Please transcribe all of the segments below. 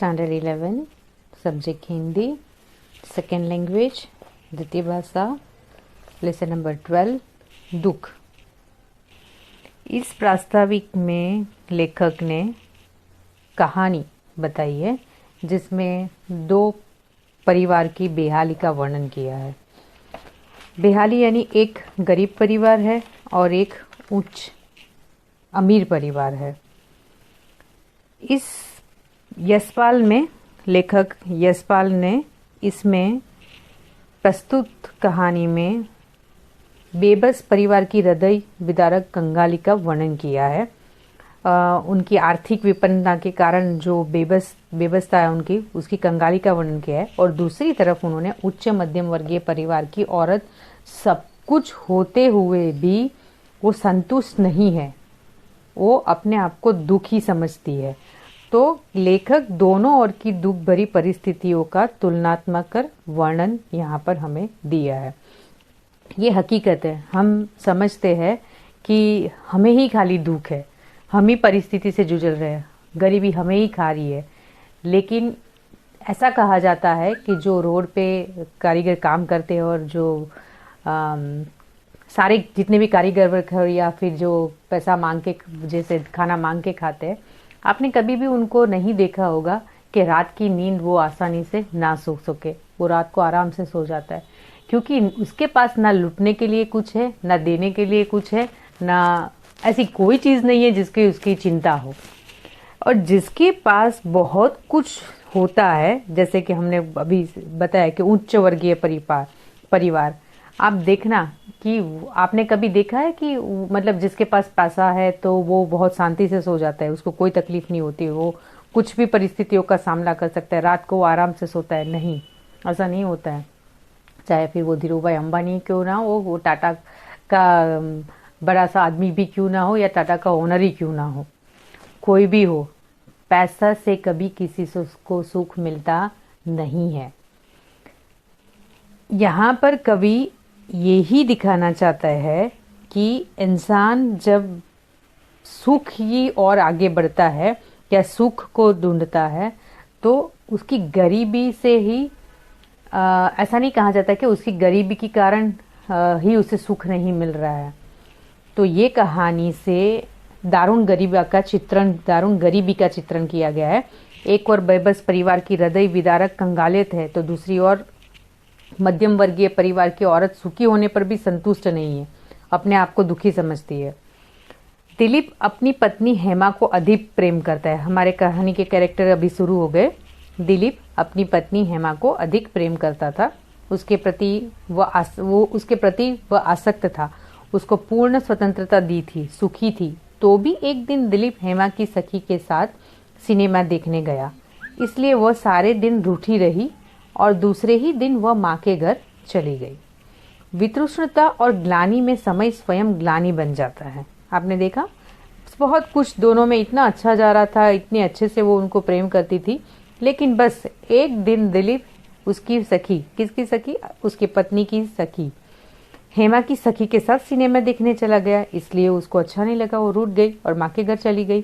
Standard 11 subject Hindi, second language द्वितीय भाषा, lesson number 12 दुख। इस प्रास्ताविक में लेखक ने कहानी बताई है जिसमें दो परिवार की बेहाली का वर्णन किया है। बेहाली यानी एक गरीब परिवार है और एक उच्च अमीर परिवार है। इस यशपाल में लेखक यशपाल ने इसमें प्रस्तुत कहानी में बेबस परिवार की हृदय विदारक कंगाली का वर्णन किया है। उनकी आर्थिक विपन्नता के कारण जो बेबसता है उनकी, उसकी कंगाली का वर्णन किया है। और दूसरी तरफ उन्होंने उच्च मध्यम वर्गीय परिवार की औरत सब कुछ होते हुए भी वो संतुष्ट नहीं है, वो अपने आप को दुखी समझती है। तो लेखक दोनों ओर की दुख भरी परिस्थितियों का तुलनात्मक वर्णन यहाँ पर हमें दिया है। ये हकीकत है, हम समझते हैं कि हमें ही खाली दुख है, हम ही परिस्थिति से जूझ रहे हैं, गरीबी हमें ही खा रही है। लेकिन ऐसा कहा जाता है कि जो रोड पे कारीगर काम करते हैं और जो सारे जितने भी कारीगर वर्ग है या फिर जो पैसा मांग के जैसे खाना मांग के खाते हैं, आपने कभी भी उनको नहीं देखा होगा कि रात की नींद वो आसानी से ना सो सके। वो रात को आराम से सो जाता है क्योंकि उसके पास ना लुटने के लिए कुछ है, ना देने के लिए कुछ है, ना ऐसी कोई चीज़ नहीं है जिसकी उसकी चिंता हो। और जिसके पास बहुत कुछ होता है, जैसे कि हमने अभी बताया कि उच्च वर्गीय परिवार, आप देखना कि आपने कभी देखा है कि मतलब जिसके पास पैसा है तो वो बहुत शांति से सो जाता है, उसको कोई तकलीफ नहीं होती, वो कुछ भी परिस्थितियों का सामना कर सकता है, रात को आराम से सोता है? नहीं, ऐसा नहीं होता है। चाहे फिर वो धीरू भाई अंबानी क्यों ना हो, वो टाटा का बड़ा सा आदमी भी क्यों ना हो या टाटा का ओनर ही क्यों ना हो, कोई भी हो, पैसा से कभी किसी को सुख मिलता नहीं है। यहाँ पर कवि यही दिखाना चाहता है कि इंसान जब सुख ही और आगे बढ़ता है या सुख को ढूंढता है तो उसकी गरीबी से ही ऐसा नहीं कहा जाता कि उसकी गरीबी के कारण ही उसे सुख नहीं मिल रहा है। तो ये कहानी से दारुण गरीबी का चित्रण किया गया है। एक और बेबस परिवार की हृदय विदारक कंगालियत है तो दूसरी ओर मध्यम वर्गीय परिवार की औरत सुखी होने पर भी संतुष्ट नहीं है, अपने आप को दुखी समझती है। दिलीप अपनी पत्नी हेमा को अधिक प्रेम करता है। हमारे कहानी के कैरेक्टर अभी शुरू हो गए। दिलीप अपनी पत्नी हेमा को अधिक प्रेम करता था, उसके प्रति वह आसक्त था, उसको पूर्ण स्वतंत्रता दी थी, सुखी थी। तो भी एक दिन दिलीप हेमा की सखी के साथ सिनेमा देखने गया, इसलिए वह सारे दिन रूठी रही और दूसरे ही दिन वह माँ के घर चली गई। वितृष्णता और ग्लानि में समय स्वयं ग्लानि बन जाता है। आपने देखा, बहुत कुछ दोनों में इतना अच्छा जा रहा था, इतने अच्छे से वो उनको प्रेम करती थी, लेकिन बस एक दिन दिलीप उसकी सखी, किसकी सखी? उसकी पत्नी की सखी हेमा की सखी के साथ सिनेमा देखने चला गया, इसलिए उसको अच्छा नहीं लगा, वो रूठ गई और माँ के घर चली गई।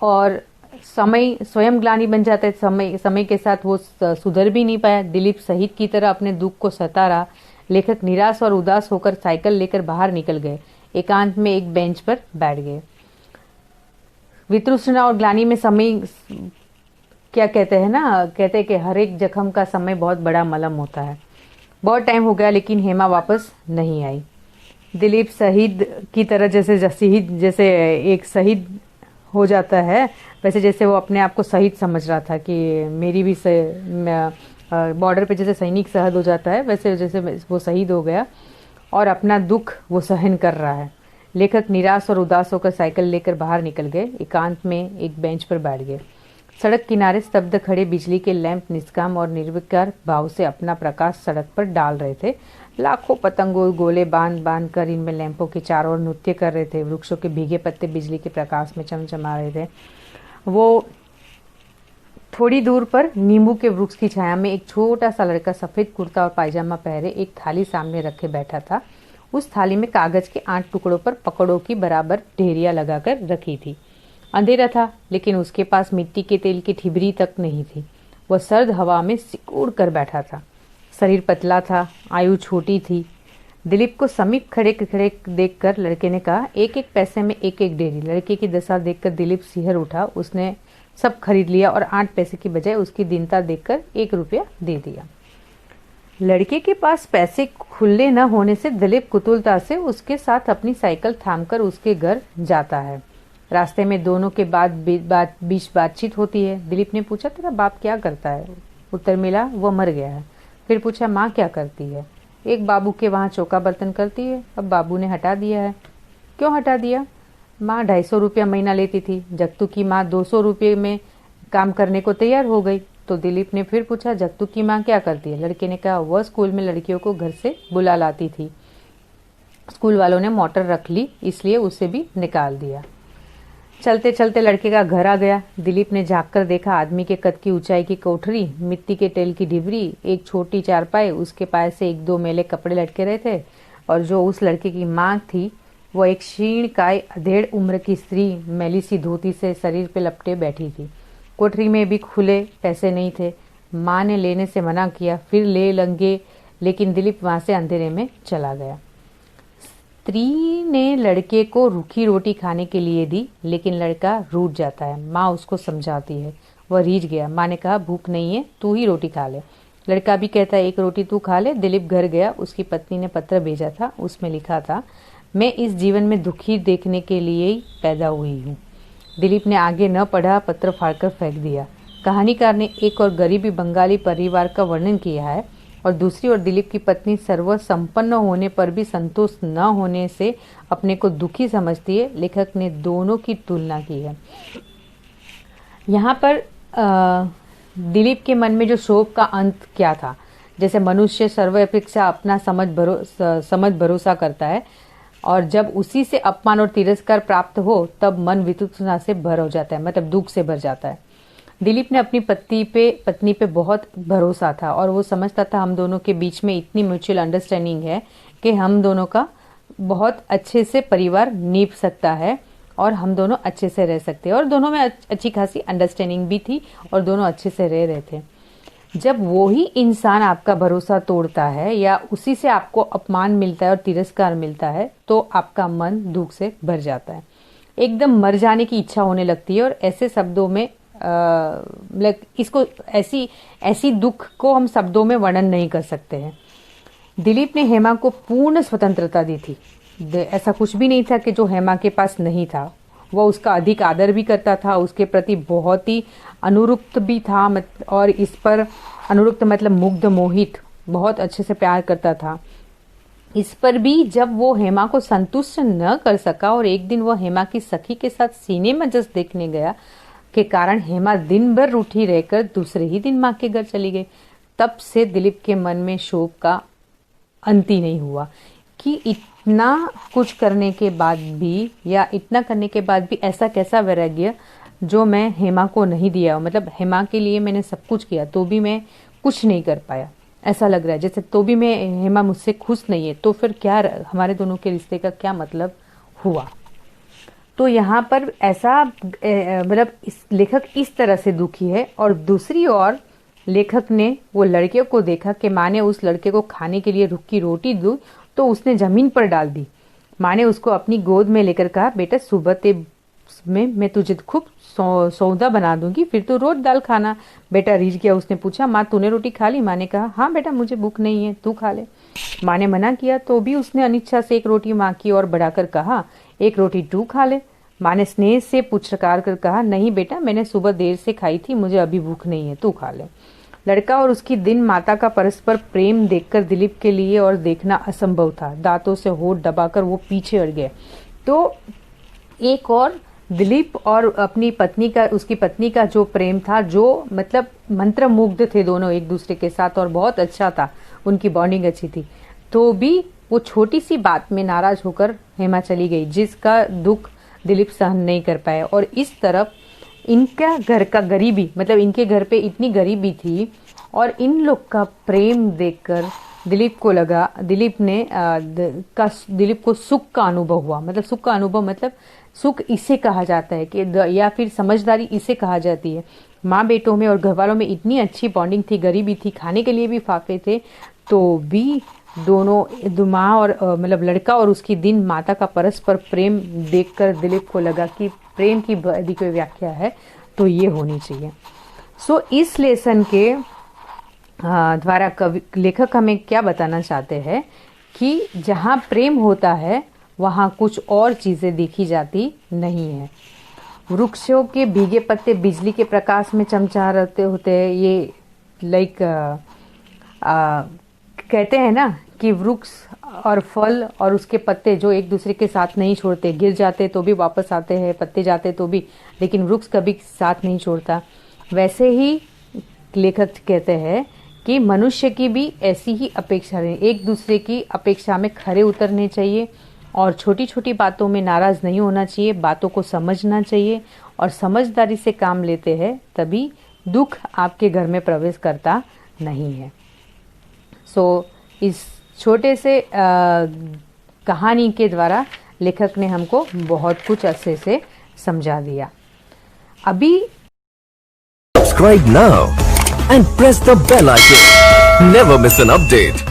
और समय स्वयं ग्लानि बन जाता है, समय के साथ वो सुधर भी नहीं पाया। दिलीप शहीद की तरह अपने दुख को सता रहा। लेखक निराश और उदास होकर साइकिल लेकर बाहर निकल गए, एकांत में एक बेंच पर बैठ गए। वितृष्णा और ग्लानि में समय, क्या कहते हैं ना, कहते हैं कि हर एक जख्म का समय बहुत बड़ा मलहम होता है। बहुत टाइम हो गया लेकिन हेमा वापस नहीं आई। दिलीप शहीद की तरह जैसे एक शहीद हो जाता है, वैसे जैसे वो अपने आप को शहीद समझ रहा था कि मेरी भी बॉर्डर पे जैसे सैनिक शहीद हो जाता है, वैसे जैसे वो शहीद हो गया और अपना दुख वो सहन कर रहा है। लेखक निराश और उदास होकर साइकिल लेकर बाहर निकल गए, एकांत में एक बेंच पर बैठ गए। सड़क किनारे स्तब्ध खड़े बिजली के लैंप निष्काम और निर्विकार भाव से अपना प्रकाश सड़क पर डाल रहे थे। लाखों पतंगों गोले बांध कर इनमें लैंपों के चारों ओर नृत्य कर रहे थे। वृक्षों के भीगे पत्ते बिजली के प्रकाश में चमचमा रहे थे। वो थोड़ी दूर पर नींबू के वृक्ष की छाया में एक छोटा सा लड़का सफेद कुर्ता और पायजामा पहने एक थाली सामने रखे बैठा था। उस थाली में कागज के 8 टुकड़ों पर पकड़ों की बराबर ढेरियां लगाकर रखी थी। अंधेरा था, लेकिन उसके पास मिट्टी के तेल की ठिबरी तक नहीं थी। वह सर्द हवा में सिकुड़ कर बैठा था। शरीर पतला था, आयु छोटी थी। दिलीप को समीप खड़े खड़े देखकर लड़के ने कहा, एक एक पैसे में एक एक डेरी। लड़के की दशा देखकर दिलीप सिहर उठा। उसने सब खरीद लिया और 8 पैसे की बजाय उसकी दीनता देखकर 1 रुपया दे दिया। लड़के के पास पैसे खुले न होने से दिलीप कुतूहलता से उसके साथ अपनी साइकिल थामकर उसके घर जाता है। रास्ते में दोनों के बीच बातचीत होती है। दिलीप ने पूछा, तेरा बाप क्या करता है? उत्तर मिला, वह मर गया है। फिर पूछा, माँ क्या करती है? एक बाबू के वहाँ चौका बर्तन करती है, अब बाबू ने हटा दिया है। क्यों हटा दिया? माँ 250 रुपया महीना लेती थी। जगतू की माँ 200 रुपये में काम करने को तैयार हो गई। तो दिलीप ने फिर पूछा, जगतू की माँ क्या करती है? लड़के ने कहा, वह स्कूल में लड़कियों को घर से बुला लाती थी। स्कूल वालों ने मोटर रख ली, इसलिए उसे भी निकाल दिया। चलते चलते लड़के का घर आ गया। दिलीप ने झांककर देखा, आदमी के कद की ऊंचाई की कोठरी, मिट्टी के तेल की डिबरी, एक छोटी चारपाई, उसके पास से 1-2 मैले कपड़े लटके रहे थे। और जो उस लड़के की माँ थी, वो एक क्षीण काय अधेड़ उम्र की स्त्री मैली सी धोती से शरीर पे लपटे बैठी थी। कोठरी में भी खुले पैसे नहीं थे। माँ ने लेने से मना किया, फिर ले लंगे, लेकिन दिलीप वहां से अंधेरे में चला गया। स्त्री ने लड़के को रूखी रोटी खाने के लिए दी, लेकिन लड़का रूठ जाता है। माँ उसको समझाती है, वह रीझ गया। माँ ने कहा, भूख नहीं है, तू ही रोटी खा ले। लड़का भी कहता है, 1 रोटी तू खा ले। दिलीप घर गया। उसकी पत्नी ने पत्र भेजा था, उसमें लिखा था, मैं इस जीवन में दुखी देखने के लिए ही पैदा हुई हूँ। दिलीप ने आगे न पढ़ा, पत्र फाड़कर फेंक दिया। कहानीकार ने एक और गरीबी बंगाली परिवार का वर्णन किया है और दूसरी ओर दिलीप की पत्नी सर्वसंपन्न होने पर भी संतुष्ट न होने से अपने को दुखी समझती है। लेखक ने दोनों की तुलना की है। यहाँ पर दिलीप के मन में जो शोक का अंत क्या था, जैसे मनुष्य सर्वापेक्षा अपना समझ भरोसा करता है और जब उसी से अपमान और तिरस्कार प्राप्त हो तब मन वितृष्णा से भर हो जाता है, मतलब दुख से भर जाता है। दिलीप ने अपनी पत्नी पे बहुत भरोसा था और वो समझता था हम दोनों के बीच में इतनी म्यूचुअल अंडरस्टैंडिंग है कि हम दोनों का बहुत अच्छे से परिवार नींव सकता है और हम दोनों अच्छे से रह सकते हैं। और दोनों में अच्छी खासी अंडरस्टैंडिंग भी थी और दोनों अच्छे से रह रहे थे। जब वो ही इंसान आपका भरोसा तोड़ता है या उसी से आपको अपमान मिलता है और तिरस्कार मिलता है तो आपका मन दुख से भर जाता है, एकदम मर जाने की इच्छा होने लगती है। और ऐसे शब्दों में इसको ऐसी दुख को हम शब्दों में वर्णन नहीं कर सकते हैं। दिलीप ने हेमा को पूर्ण स्वतंत्रता दी थी। ऐसा कुछ भी नहीं था कि जो हेमा के पास नहीं था। वह उसका अधिक आदर भी करता था, उसके प्रति बहुत ही अनुरक्त भी था और इस पर अनुरक्त मतलब मुग्ध मोहित बहुत अच्छे से प्यार करता था। इस पर भी जब वो हेमा को संतुष्ट न कर सका और एक दिन वो हेमा की सखी के साथ सिनेमा जस्ट देखने गया के कारण हेमा दिन भर रूठी रहकर दूसरे ही दिन माँ के घर चली गई, तब से दिलीप के मन में शोक का अंत ही नहीं हुआ कि इतना कुछ करने के बाद भी या इतना करने के बाद भी ऐसा कैसा वैराग्य जो मैं हेमा को नहीं दिया। मतलब हेमा के लिए मैंने सब कुछ किया तो भी मैं कुछ नहीं कर पाया, ऐसा लग रहा है जैसे तो भी मैं हेमा मुझसे खुश नहीं है, तो फिर क्या हमारे दोनों के रिश्ते का क्या मतलब हुआ। तो यहाँ पर ऐसा मतलब इस लेखक इस तरह से दुखी है। और दूसरी ओर लेखक ने वो लड़के को देखा कि माँ ने उस लड़के को खाने के लिए रूखी रोटी दी तो उसने जमीन पर डाल दी। माँ ने उसको अपनी गोद में लेकर कहा, बेटा सुबह में मैं तुझे खूब सौदा बना दूंगी, फिर तू रोज दाल खाना। बेटा रीझ गया, उसने पूछा, माँ तूने रोटी खा ली? माँ ने कहा, हाँ बेटा मुझे भूख नहीं है, तू खा ले। माँ ने मना किया तो भी उसने अनिच्छा से 1 रोटी माँ की ओर बढ़ाकर कहा, 1 रोटी तू खा ले। माँ ने स्नेह से पुचकार कर कहा, नहीं बेटा मैंने सुबह देर से खाई थी, मुझे अभी भूख नहीं है, तू खा ले। लड़का और उसकी दिन माता का परस्पर प्रेम देखकर दिलीप के लिए और देखना असंभव था। दांतों से होठ दबाकर वो पीछे हट गए। तो एक और दिलीप और अपनी पत्नी का, उसकी पत्नी का जो प्रेम था, जो मतलब मंत्रमुग्ध थे दोनों एक दूसरे के साथ और बहुत अच्छा था, उनकी बॉन्डिंग अच्छी थी। तो भी वो छोटी सी बात में नाराज होकर हेमा चली गई, जिसका दुख दिलीप सहन नहीं कर पाया। और इस तरफ इनका घर का गरीबी, मतलब इनके घर पे इतनी गरीबी थी और इन लोग का प्रेम देखकर दिलीप को लगा, दिलीप को सुख का अनुभव हुआ। मतलब सुख का अनुभव मतलब सुख इसे कहा जाता है कि या फिर समझदारी इसे कहा जाती है। माँ बेटों में और घर वालों में इतनी अच्छी बॉन्डिंग थी, गरीबी थी, खाने के लिए भी फाफे थे, तो भी दोनों माँ और मतलब लड़का और उसकी दिन माता का परस्पर प्रेम देखकर दिलीप को लगा कि प्रेम की यदि कोई व्याख्या है तो ये होनी चाहिए। सो इस लेसन के द्वारा कवि लेखक हमें क्या बताना चाहते हैं कि जहाँ प्रेम होता है वहाँ कुछ और चीज़ें देखी जाती नहीं है। वृक्षों के भीगे पत्ते बिजली के प्रकाश में चमचा रहे होते हैं। ये लाइक कहते हैं ना कि वृक्ष और फल और उसके पत्ते जो एक दूसरे के साथ नहीं छोड़ते, गिर जाते तो भी वापस आते हैं, पत्ते जाते तो भी, लेकिन वृक्ष कभी साथ नहीं छोड़ता। वैसे ही लेखक कहते हैं कि मनुष्य की भी ऐसी ही अपेक्षा है, एक दूसरे की अपेक्षा में खरे उतरने चाहिए और छोटी छोटी बातों में नाराज़ नहीं होना चाहिए, बातों को समझना चाहिए और समझदारी से काम लेते हैं तभी दुख आपके घर में प्रवेश करता नहीं है। सो इस छोटे से कहानी के द्वारा लेखक ने हमको बहुत कुछ अच्छे से समझा दिया। अभी Subscribe now and press the bell icon. Never miss an update.